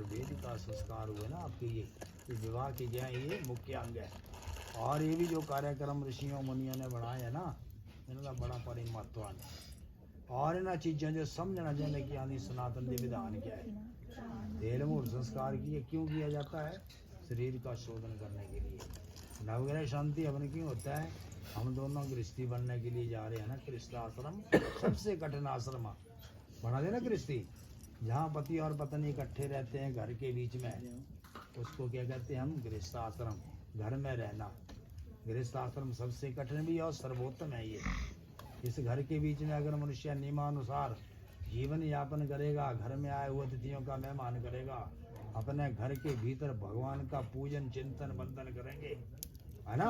वेद का संस्कार हुए ना आपके ये विवाह के जो है ये मुख्य अंग है। और ये भी जो कार्यक्रम ऋषियों मुनियों ने बनाए हैं ना, इनका बड़ा परिमहत्व है। और इन चीज़ों जो समझना चाहिए कि यानी सनातन के विधान क्या है। तेल मुहूर्त संस्कार किए क्यों किया जाता है? शरीर का शोधन करने के लिए। नवग्रह शांति हवन क्यों होता है? हम दोनों गृहस्थी बनने के लिए जा रहे हैं ना। गृहस्थ आश्रम सबसे कठिन आश्रम बना देना गृहस्थी, जहाँ पति और पत्नी इकट्ठे रहते हैं घर के बीच में, उसको क्या कहते हैं हम? गृहस्थ आश्रम। घर में रहना गृहस्थ आश्रम सबसे कठिन भी और सर्वोत्तम है ये। इस घर के बीच में अगर मनुष्य नियमानुसार जीवन यापन करेगा, घर में आए हुए अतिथियों का मेहमान करेगा, अपने घर के भीतर भगवान का पूजन चिंतन वंदन करेंगे, है ना,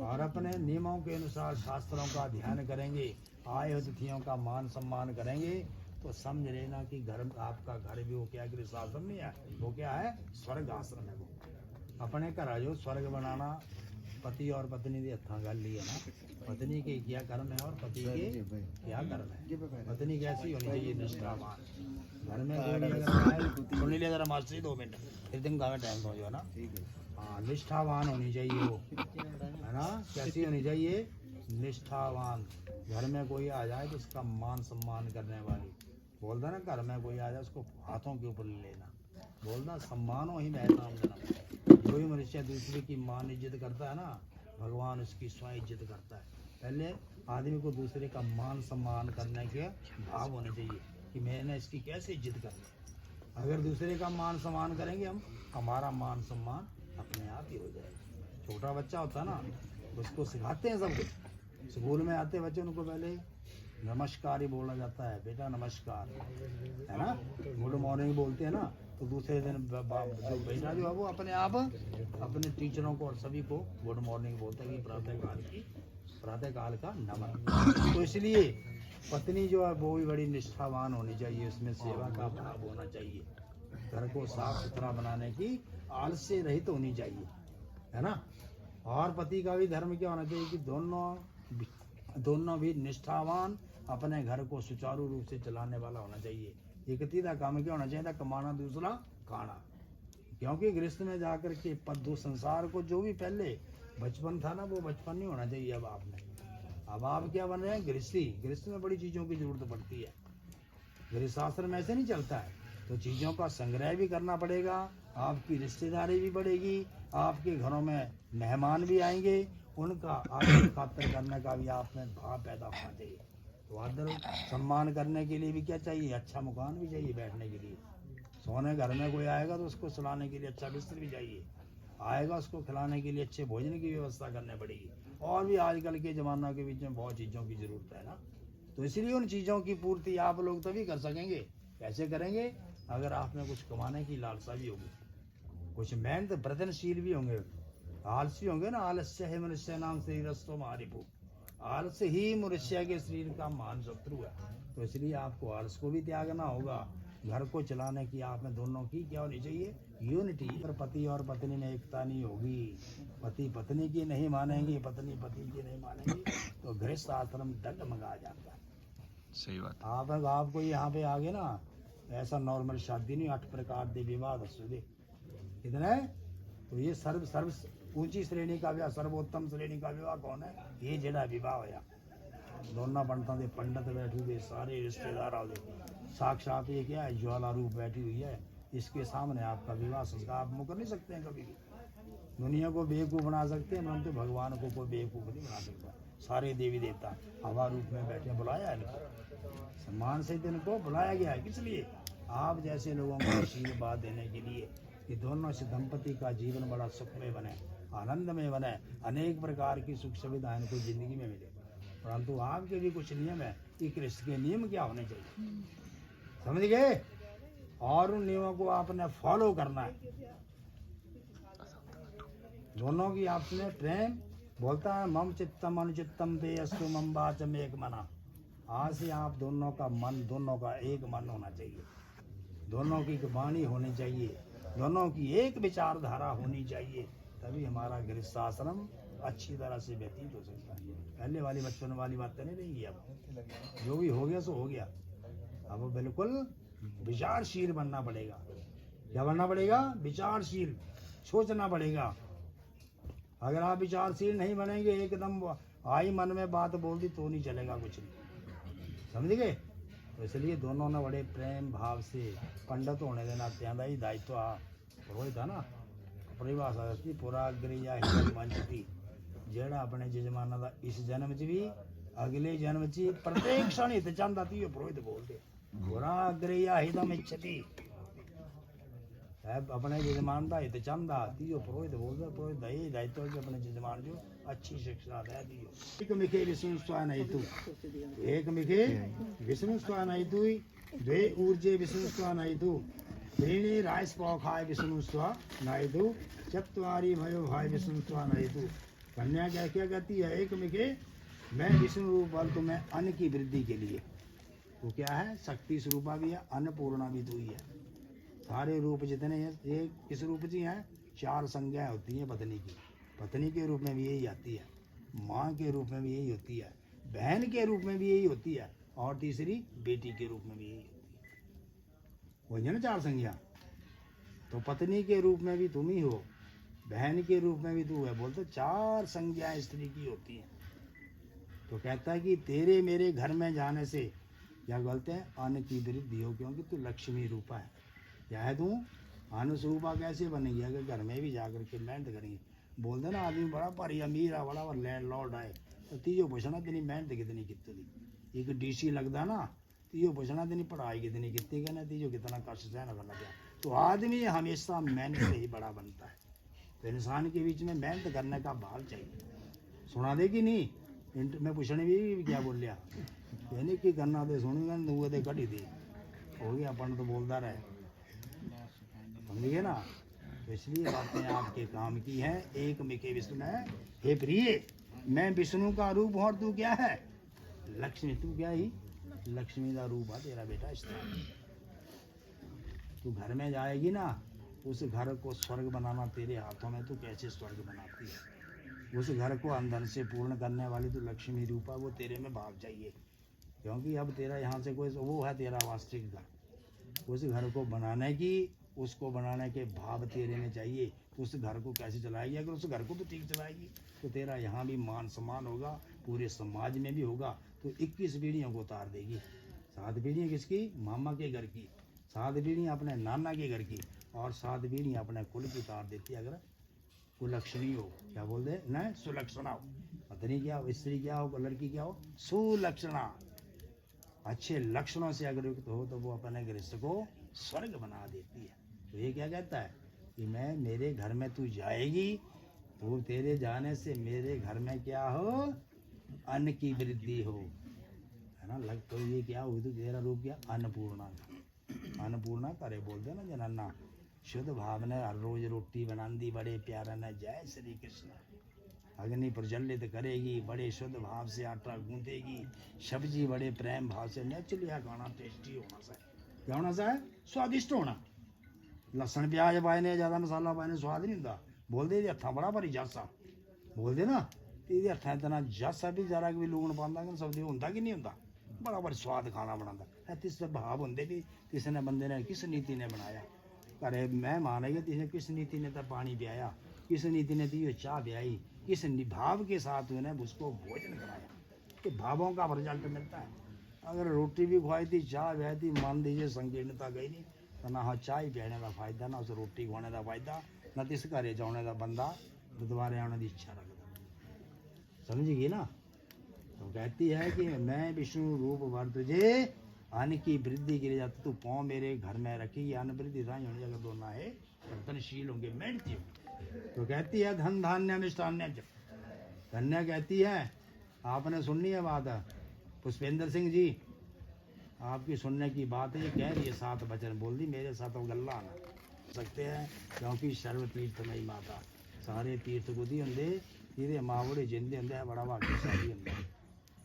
और अपने नियमों के अनुसार शास्त्रों का ध्यान करेंगे, आए अतिथियों का मान सम्मान करेंगे, तो समझ लेना कि घर आपका घर भी वो क्या गृहस्थ आश्रम नहीं है, वो क्या है? स्वर्ग आश्रम है। वो अपने घर जो स्वर्ग बनाना पति और पत्नी के हथा गल ली है ना। पत्नी के क्या कर्म है और पति के क्या कर्म है। पत्नी कैसी होनी चाहिए? निष्ठावान। घर में कोई अगर सुन लिया जरा मास्टर 2 मिनट, फिर दिन का टाइम दो जो ना। हाँ, निष्ठावान होनी चाहिए वो, है ना। कैसी होनी चाहिए? निष्ठावान। घर में कोई आ जाए तो उसका मान सम्मान करने वाली। बोलता ना घर में कोई आ जाए उसको हाथों के ऊपर ले लेना, बोलना सम्मान हो ही महताम देना। कोई मनुष्य दूसरे की मान इज्जत करता है ना, भगवान उसकी स्वयं इज्जत करता है। पहले आदमी को दूसरे का मान सम्मान करने के भाव होने चाहिए कि मैंने इसकी कैसे इज्जत करनी। अगर दूसरे का मान सम्मान करेंगे हम, हमारा मान सम्मान अपने आप ही हो जाएगा। छोटा बच्चा होता है ना, उसको सिखाते हैं सब कुछ। स्कूल में आते बच्चे उनको पहले नमस्कार ही बोला जाता है, बेटा नमस्कार, है ना। गुड मॉर्निंग बोलते हैं ना, तो दूसरे दिन जो बेटा जो है वो अपने आप अपने टीचरों को और सभी को गुड मॉर्निंग बोलते हैं कि प्रातःकाल का नमन। तो इसलिए पत्नी जो है वो भी बड़ी निष्ठावान होनी चाहिए, उसमें सेवा का भाव होना चाहिए, घर को साफ सुथरा बनाने की आलस्य रहित होनी चाहिए, है ना। और पति का भी धर्म क्या होना चाहिए कि दोनों भी निष्ठावान, अपने घर को सुचारू रूप से चलाने वाला होना चाहिए। एक तीसरा काम क्या होना चाहिए? कमाना, दूसरा खाना। क्योंकि गृहस्थ में जाकर के पद्दो संसार को जो भी पहले बचपन था ना, वो बचपन नहीं होना चाहिए। अब आप क्या बन रहे हैं? गृहस्थी। गृहस्थ में बड़ी चीज़ों की जरूरत पड़ती है। गृहस्थाश्रम ऐसे नहीं चलता है, तो चीज़ों का संग्रह भी करना पड़ेगा, आपकी रिश्तेदारी भी बढ़ेगी, आपके घरों में मेहमान भी आएंगे, उनका आदर खातर करने का भी आप में भाव पैदा होना चाहिए। तो आदर सम्मान करने के लिए भी क्या चाहिए? अच्छा मकान भी चाहिए बैठने के लिए। सोने घर में कोई आएगा तो उसको सुलाने के लिए अच्छा बिस्तर भी चाहिए, आएगा उसको खिलाने के लिए अच्छे भोजन की व्यवस्था करनी पड़ेगी। और भी आजकल के ज़माना के बीच में बहुत चीज़ों की ज़रूरत है ना। तो इसलिए उन चीज़ों की पूर्ति आप लोग तभी कर सकेंगे। कैसे करेंगे? अगर आप में कुछ कमाने की लालसा भी होगी, कुछ मेहनत प्रयत्नशील भी होंगे, आलसी होंगे ना। आलस्य है मनुष्य नाम शरीरस्थो महारिपु। आलस्य ही मनुष्य के शरीर का महान शत्रु है। तो इसलिए आपको आलस को भी त्यागना होगा। घर को चलाने की आप में दोनों की क्या होनी चाहिए? यूनिटी। पर पति और पत्नी में एकता नहीं होगी, पति पत्नी की नहीं मानेंगे, पत्नी पति की नहीं मानेंगी, तो गृहस्थ आश्रम डगमगा जाता है। सही बात। आपको यहाँ पे आगे ना ऐसा नॉर्मल शादी नहीं, 8 प्रकार के विवाह दसोगे कितने। तो ये सर्व ऊंची श्रेणी का विवाह, सर्वोत्तम श्रेणी का विवाह कौन है? ये जेड़ा विवाह होया। दोनों पंडितों के पंडित बैठे हुए, सारे रिश्तेदार आ गए, साक्षात ये क्या है? ज्वाला रूप बैठी हुई है, इसके सामने आपका विवाह संस्कार आप मुकर नहीं सकते हैं कभी भी। दुनिया को बेवकूफ़ बना सकते हैं, परंतु भगवान को कोई बेवकूफ़ नहीं बना सकता। सारे देवी देवता हवा रूप में बैठे, बुलाया है इनको, सम्मान से इनको बुलाया गया है। किस लिए? आप जैसे लोगों को आशीर्वाद देने के लिए कि दोनों से दंपति का जीवन बड़ा सुखमय बने, आनंदमय बने, अनेक प्रकार की सुख सुविधाएं इनको जिंदगी में मिले। परंतु आपके भी कुछ नियम है कि कृष्ण के नियम क्या होने चाहिए, समझ गए? और उन नियमों को आपने फॉलो करना है। दोनों की आपने प्रेम बोलता है, मम चित्तम अनुचित्तम ते अस्तु मम वाचम एक मना। आज से आप दोनों का मन, दोनों का एक मन होना चाहिए, दोनों की वाणी होनी चाहिए, दोनों की एक विचारधारा होनी चाहिए, तभी हमारा गृहस्थाश्रम अच्छी तरह से व्यतीत हो सकता है। पहले वाली बचपन वाली बातें नहीं रहेंगी। अब जो भी हो गया सो हो गया। अब बिल्कुल विचारशील बनना पड़ेगा। क्या बनना पड़ेगा? विचारशील, सोचना पड़ेगा। अगर आप विचारशील नहीं बनेंगे, एकदम आई मन में बात बोल दी तो नहीं चलेगा कुछ नहीं, समझ गए? तो इसलिए दोनों ने बड़े प्रेम भाव से, पंडित होने के नाते आंदा ही दायित्व पुरोहित है ना, परिभाषा की पुराग्रिया ही मंचती, जेड़ा अपने जजमाना का इस जन्म च भी अगले जन्म च प्रत्येक क्षण हित चाहता थी, पुरोहित बोलते पुराग्रिया हितम इच्छति, अपने जजमान का हित चाहता तीयो पुरोहित बोलते। पुरोहित दही दायित्व कि अपने जजमान जो अच्छी शिक्षा दे दियो। एक मिखे विष्णु स्वान हेतु, एक मिखे विष्णु स्वान हेतु, द्वे ऊर्जे विष्णु स्वान हेतु, त्रीणि राइस पौखाय विष्णु स्वान हेतु, चत्वारि भयो भाई विष्णु स्वान हेतु। कन्या क्या क्या कहती है? एक मिखे मैं विष्णु रूप बल तुम्हें अन्न की वृद्धि के लिए, वो क्या है? शक्ति स्वरूपा भी है, अन्नपूर्णा भी तू ही है। सारे रूप जितने हैं ये किस रूप की हैं? 4 संज्ञाएं होती हैं पत्नी की। पत्नी के रूप में भी यही आती है, माँ के रूप में भी यही होती है, बहन के रूप में भी यही होती है, और तीसरी बेटी के रूप में भी यही होती है। वही है ना 4 संज्ञा। तो पत्नी के रूप में भी तुम ही हो, बहन के रूप में भी तू है। बोलते 4 संज्ञाएं स्त्री की होती हैं। तो कहता है कि तेरे मेरे घर में जाने से क्या बोलते हैं? अन्न की वृद्धि हो, क्योंकि तू लक्ष्मी रूपा है। क्या है तू? अन्न स्वरूपा कैसे बनेगी? अगर घर में भी जाकर के मेहनत करेंगे। बोलते ना आदमी बड़ा भारी अमीर है, बड़ा लैंड लॉर्ड है, तो तीयो पूछना तेरी मेहनत कितनी की? एक डीसी लगता ना, तीयो पूछना तेरी पढ़ाई कितनी की? कहना तीयो कितना कष्ट सहन करना पड़ा। तो आदमी हमेशा मेहनत से ही बड़ा बनता है। तो इंसान के बीच में मेहनत करने का भाव चाहिए। सुना दे कि नहीं? मैं पूछने भी क्या बोल लिया, यानी कि करना दे सुनेगा दूंगा दे कटी थी हो गया, अपन तो बोलता रहे, समझिए ना। तो इसलिए बातें आपके काम की हैं। एक मिखे विष्णु है, हे प्रिय मैं विष्णु का रूप और तू क्या है? लक्ष्मी। तू क्या ही? लक्ष्मी का रूप है तेरा बेटा। स्थान तू घर में जाएगी ना, उस घर को स्वर्ग बनाना तेरे हाथों में। तू कैसे स्वर्ग बनाती है? उस घर को अंदर से पूर्ण करने वाली तू लक्ष्मी रूपा, वो तेरे में भाव चाहिए। क्योंकि अब तेरा यहाँ से कोई वो है तेरा वास्तविक घर, उस घर को बनाने की, उसको बनाने के भाव तेरे में चाहिए। तो उस घर को कैसे चलाएगी? अगर उस घर को तो ठीक चलाएगी तो तेरा यहाँ भी मान सम्मान होगा, पूरे समाज में भी होगा। तो 21 पीढ़ियों को उतार देगी। 7 पीढ़ियाँ किसकी? मामा के घर की, 7 पीढ़ियाँ अपने नाना के घर की, और 7 पीढ़ियाँ अपने कुल की उतार देती है। अगर कुलक्षणी हो, क्या बोल दे न, सुलक्षणा हो। पत्नी क्या हो, स्त्री क्या हो, लड़की क्या हो? सुलक्षणा। अच्छे लक्षणों से अगर युक्त हो तो वो अपने गृहस्थ को स्वर्ग बना देती है। तो ये क्या कहता है कि मैं मेरे घर में तू जाएगी, तो तेरे जाने से मेरे घर में क्या हो? अन्न की वृद्धि हो, है ना। लग तो ये क्या हुई? तो तेरा रूप क्या? अन्नपूर्णा। अन्नपूर्णा करे बोलते ना जनाना। शुद्ध भाव ने हर रोज रोटी बनांदी बड़े प्यारा ने, जय श्री कृष्ण। अग्नि प्रज्वलित करेगी, बड़े शुद्ध भाव से आटा गूंदेगी, सब्जी बड़े प्रेम भाव से। नेचुरली खाना टेस्टी होना चाहिए। क्या होना चाहिए? स्वादिष्ट होना। लसन प्याज पाए ने, ज़्यादा मसाला पाए ने स्वाद नहीं होता। बोल दे हथा बड़ा भारी जासा, बोल दे ना ये हथा इतना जासा भी जरा भी लून पाता कि सब्जी होता कि नहीं होता, बड़ा भारी स्वाद खाना बनाता। तिस भाव होंगे भी किसी ने बंदे ने किस नीति ने बनाया। अरे मैं मानेगा तिसने किस नीति ने तो पानी पियाया, किस नीति ने तो चाह पियाई, किस भाव के साथ उन्हें उसको भोजन कराया। कि भावों का रिजल्ट मिलता है। अगर रोटी भी खुआई थी, चाह पियाई थी, मान दीजिए संकीर्णता गई नहीं तो ना हाँ चाय पीने का फायदा, ना उस रोटी खुआने का फायदा, ना तिस घरे जाने का बंदा दोबारा आने की इच्छा रखता। समझिए ना। तो कहती है कि मैं विष्णु रूप भर तुझे अन्न की वृद्धि के लिए जाता, तू पाँव मेरे घर में रखी। अन्न वृद्धि राई होने अगर दोनों है कर्तनशील होंगे, मेहनती होंगे। तो कहती है धन धान्य मिष्टान्य। कन्या कहती है, आपने सुननी है बात है पुष्पेंद्र सिंह जी, आपकी सुनने की बात है। ये कह रही है 7 वचन बोल दी, मेरे साथ गल्ला आना सकते हैं, क्योंकि सर्व तीर्थमयी माता सारे तीर्थ को दी होंगे। ये माँ बड़े जिंदे होंगे, बड़ा भाग्यशाली होंगे।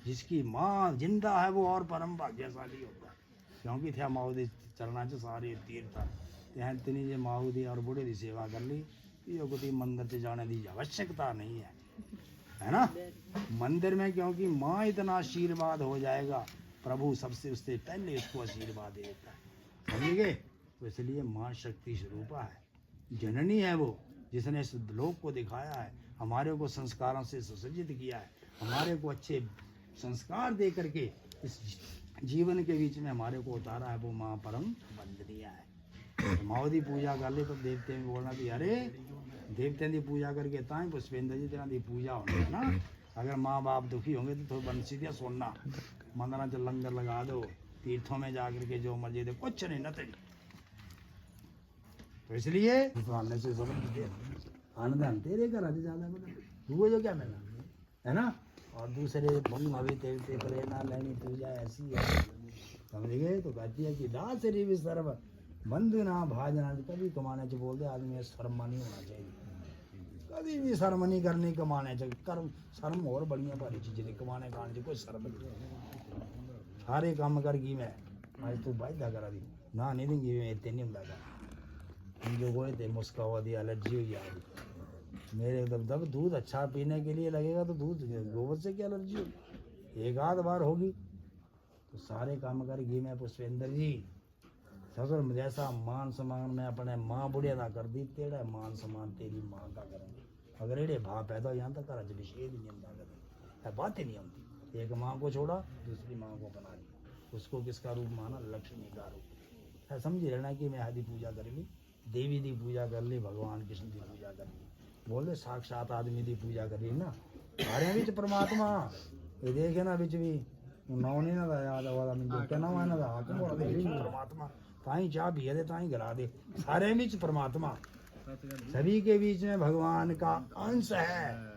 जिसकी माँ जिंदा है वो और परम भाग्यशाली होता है, क्योंकि थे माओ के चरणा च सारे तीर्थ हैं। इतनी जो माओ दी और बूढ़े की सेवा कर ली, ये कोई मंदिर से जाने की आवश्यकता नहीं है ना। मंदिर में क्योंकि माँ इतना आशीर्वाद हो जाएगा, प्रभु सबसे उससे पहले उसको आशीर्वाद दे देता है। समझ गए? तो इसलिए माँ शक्ति स्वरूपा है, जननी है वो, जिसने इस लोक को दिखाया है, हमारे को संस्कारों से सुसज्जित किया है, हमारे को अच्छे संस्कार दे करके इस जीवन के बीच में हमारे को उतारा है, वो माँ परम वंदनीय है। तो माओ दी पूजा कर ले तो देवते में बोलना भी अरे देवते की पूजा करके ताई पुष्पेंद्र जी तेरा दी पूजा होनी है ना। अगर माँ बाप दुखी होंगे तो थोड़ी बंसी दिया सोना मंदिर च लंगर लगा दो, तीर्थों में जाकर के जो मर्जी दे, कुछ नहीं नथिंग। तो इसलिए से आनंद तेरे घर आज ज्यादा हुए जो क्या मिलना है ना। और दूसरे अभी तेरते प्रेरणा लेनी पूजा ऐसी है, समझ गए। तो कहती है कि दास भी सर्व बंधु ना भाजना, कभी कमाने से बोलते आदमी शर्म नहीं होना चाहिए, कभी भी शर्म नहीं करनी कमाने से। कर्म शर्म और बढ़िया भारी चीज नहीं, कमाने खाने से कोई शर्म नहीं। सारे काम कर गई मैं आज तू भाई करा दी ना नहीं देंगी मैं इतने नहीं होता जो गोए थे मुस्का हुआ दी एलर्जी हो गया मेरे। जब दूध अच्छा पीने के लिए लगेगा तो दूध गोबर से क्या एलर्जी होगी, एक आध बार होगी। तो सारे काम करेगी मैं पुष्पेंद्र जी, सगर जैसा मान सम्मान मैं अपने माँ बुढ़िया ना कर दी, तेरा मान सम्मान तेरी माँ का करेंगे। अगर एड़े भाव पैदा हो यहाँ तक कर निषेध नहीं होता करें, बात ही नहीं होती। एक माँ को छोड़ा दूसरी माँ को बना लिया, उसको किसका रूप माना, लक्ष्मी का रूप है। समझ रहना कि मैं आदि पूजा कर ली, देवी की पूजा कर ली, भगवान कृष्ण की पूजा कर ली, बोले साक्षात आदमी की पूजा करी ना। सारे बिच परमात्मा ये देखे ना बिच भी नौ नहीं ना याद वाला मिल क्या नाम है ना हाकम बोला दे परमात्मा ताई चाह पिए दे ताई गिरा दे। सारे बिच परमात्मा, सभी के बीच में भगवान का अंश है।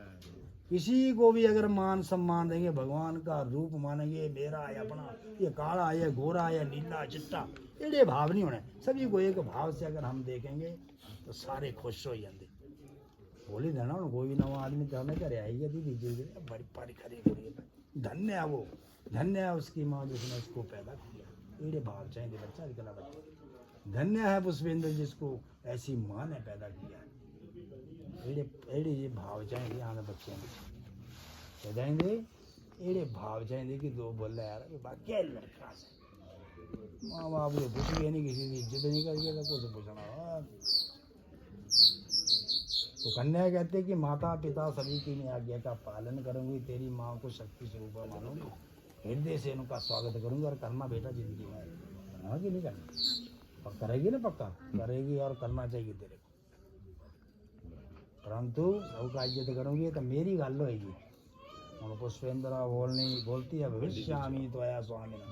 किसी को भी अगर मान सम्मान देंगे, भगवान का रूप मानेंगे, मेरा है अपना, ये काला है, गोरा है, नीला चिट्टा, ये भाव नहीं होने। सभी को एक भाव से अगर हम देखेंगे तो सारे खुश हो जाते। बोली देना कोई भी नवा आदमी करने करे आएगी दीदी जी बड़ी पारी खरी करिए, धन्य है वो, धन्य है उसकी माँ जिसने उसको पैदा किया। एड़े भाव चाहिए बच्चा आजकल बच्चा, धन्य है पुष्पेंद्र जिसको ऐसी माँ ने पैदा किया। एड़े एड़े ये भाव चाहिए यहाँ बच्चे कह जाएंगे, एड़े भाव चाहिए कि दो बोल रहे यार बाकी लड़का से माँ बाप को पूछ गए नहीं, किसी की इज्जत नहीं करिए तो कुछ पूछना। तो कन्या कहते कि माता पिता सभी की मैं आज्ञा का पालन करूंगी, तेरी माँ को शक्ति स्वरूप मानूंगी, हृदय से उनका स्वागत करूंगी। और करना बेटा जिंदगी में करना कि नहीं करना, और करेगी ना पक्का करेगी और करना चाहिए तेरे को, परंतु सबका इज्जत करूंगी तो मेरी गल होगी। और पुष्पेंद्र बोलती है भविष्यामी तो आया स्वामी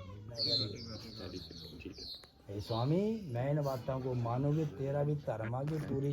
स्वामी मैं इन बातों को मानूंगी, तेरा भी धर्म की पूरी